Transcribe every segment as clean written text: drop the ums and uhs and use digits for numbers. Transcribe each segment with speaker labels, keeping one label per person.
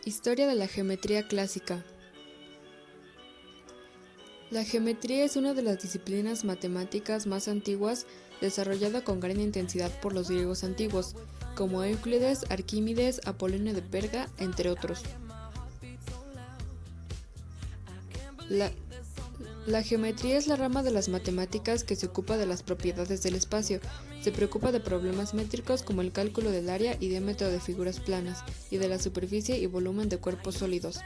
Speaker 1: Historia de la geometría clásica. La geometría es una de las disciplinas matemáticas más antiguas, desarrollada con gran intensidad por los griegos antiguos, como Euclides, Arquímedes, Apolonio de Perga, entre otros. La geometría es la rama de las matemáticas que se ocupa de las propiedades del espacio. Se preocupa de problemas métricos como el cálculo del área y diámetro de figuras planas, y de la superficie y volumen de cuerpos sólidos.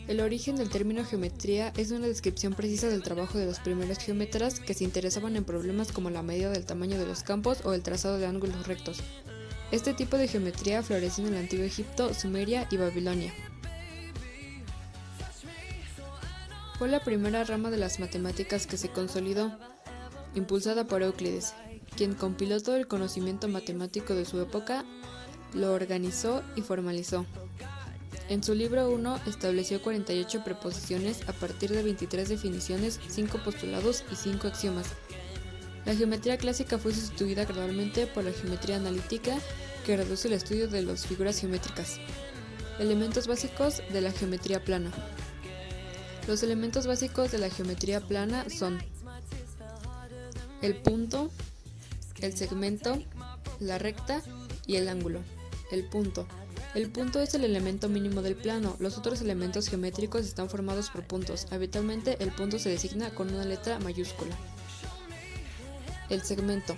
Speaker 1: El origen del término geometría es una descripción precisa del trabajo de los primeros geómetras que se interesaban en problemas como la medida del tamaño de los campos o el trazado de ángulos rectos. Este tipo de geometría floreció en el antiguo Egipto, Sumeria y Babilonia. Fue la primera rama de las matemáticas que se consolidó, impulsada por Euclides, quien compiló todo el conocimiento matemático de su época, lo organizó y formalizó. En su libro 1 estableció 48 preposiciones a partir de 23 definiciones, 5 postulados y 5 axiomas. La geometría clásica fue sustituida gradualmente por la geometría analítica, que reduce el estudio de las figuras geométricas. Elementos básicos de la geometría plana. Los elementos básicos de la geometría plana son el punto, el segmento, la recta y el ángulo. El punto. El punto es el elemento mínimo del plano. Los otros elementos geométricos están formados por puntos. Habitualmente el punto se designa con una letra mayúscula. El segmento.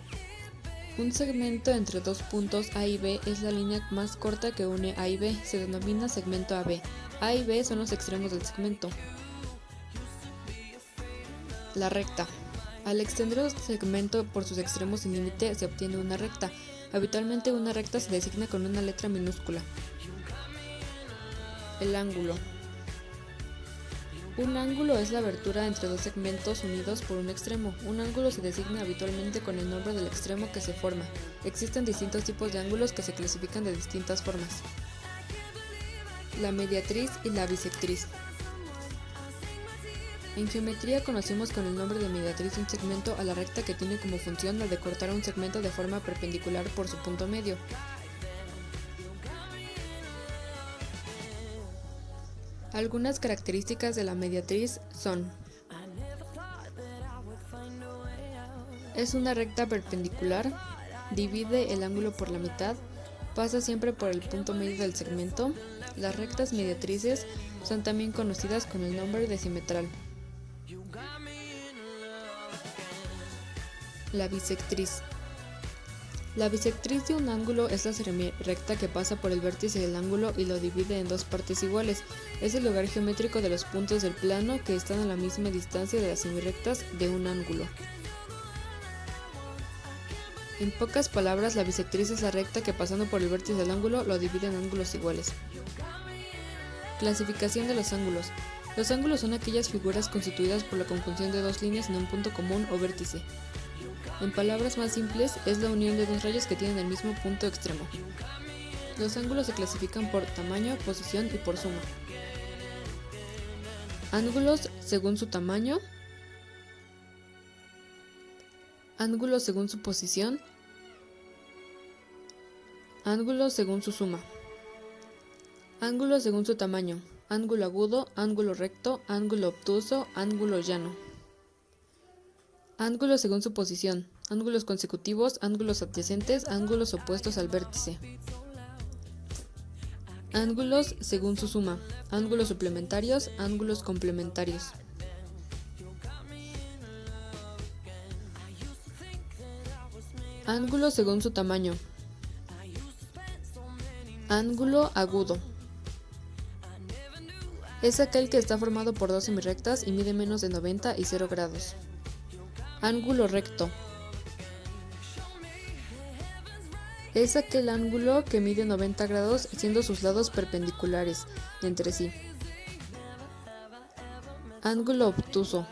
Speaker 1: Un segmento entre dos puntos A y B es la línea más corta que une A y B. Se denomina segmento AB. A y B son los extremos del segmento. La recta. Al extender un segmento por sus extremos sin límite se obtiene una recta. Habitualmente una recta se designa con una letra minúscula. El ángulo. Un ángulo es la abertura entre dos segmentos unidos por un extremo. Un ángulo se designa habitualmente con el nombre del extremo que se forma. Existen distintos tipos de ángulos que se clasifican de distintas formas. La mediatriz y la bisectriz. En geometría conocemos con el nombre de mediatriz un segmento a la recta que tiene como función la de cortar un segmento de forma perpendicular por su punto medio. Algunas características de la mediatriz son: es una recta perpendicular, divide el ángulo por la mitad, pasa siempre por el punto medio del segmento. Las rectas mediatrices son también conocidas con el nombre de simetral. La bisectriz. La bisectriz de un ángulo es la semirrecta que pasa por el vértice del ángulo y lo divide en dos partes iguales. Es el lugar geométrico de los puntos del plano que están a la misma distancia de las semirrectas de un ángulo. En pocas palabras, la bisectriz es la recta que pasando por el vértice del ángulo lo divide en ángulos iguales. Clasificación de los ángulos. Los ángulos son aquellas figuras constituidas por la conjunción de dos líneas en un punto común o vértice. En palabras más simples, es la unión de dos rayos que tienen el mismo punto extremo. Los ángulos se clasifican por tamaño, posición y por suma. Ángulos según su tamaño, ángulos según su posición, ángulos según su suma. Ángulos según su tamaño: ángulo agudo, ángulo recto, ángulo obtuso, ángulo llano. Ángulos según su posición: ángulos consecutivos, ángulos adyacentes, ángulos opuestos al vértice. Ángulos según su suma: ángulos suplementarios, ángulos complementarios. Ángulos según su tamaño: ángulo agudo. Es aquel que está formado por dos semirrectas y mide menos de 90 y 0 grados. Ángulo recto. Es aquel ángulo que mide 90 grados siendo sus lados perpendiculares entre sí. Ángulo obtuso.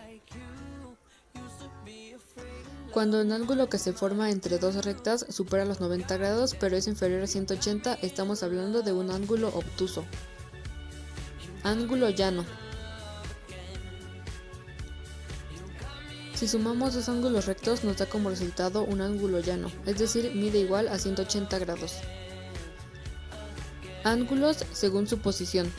Speaker 1: Cuando el ángulo que se forma entre dos rectas supera los 90 grados pero es inferior a 180, estamos hablando de un ángulo obtuso. Ángulo llano. Si sumamos dos ángulos rectos nos da como resultado un ángulo llano, es decir, mide igual a 180 grados. Ángulos según su posición.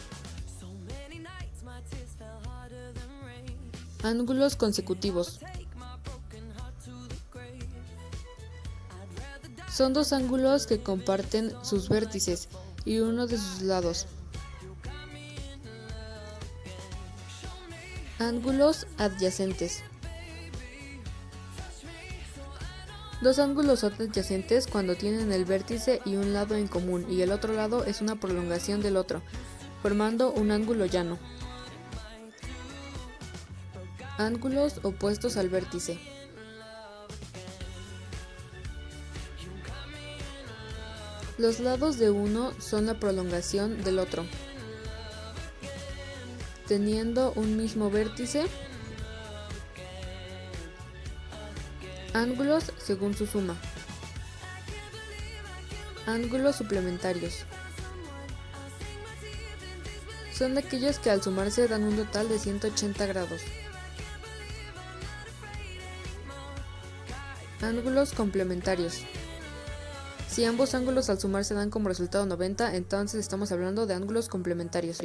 Speaker 1: Ángulos consecutivos. Son dos ángulos que comparten sus vértices y uno de sus lados. Ángulos adyacentes. Dos ángulos son adyacentes cuando tienen el vértice y un lado en común y el otro lado es una prolongación del otro, formando un ángulo llano. Ángulos opuestos al vértice. Los lados de uno son la prolongación del otro, teniendo un mismo vértice. Ángulos según su suma. Ángulos suplementarios. Son aquellos que al sumarse dan un total de 180 grados. Ángulos complementarios. Si ambos ángulos al sumarse dan como resultado 90, entonces estamos hablando de ángulos complementarios.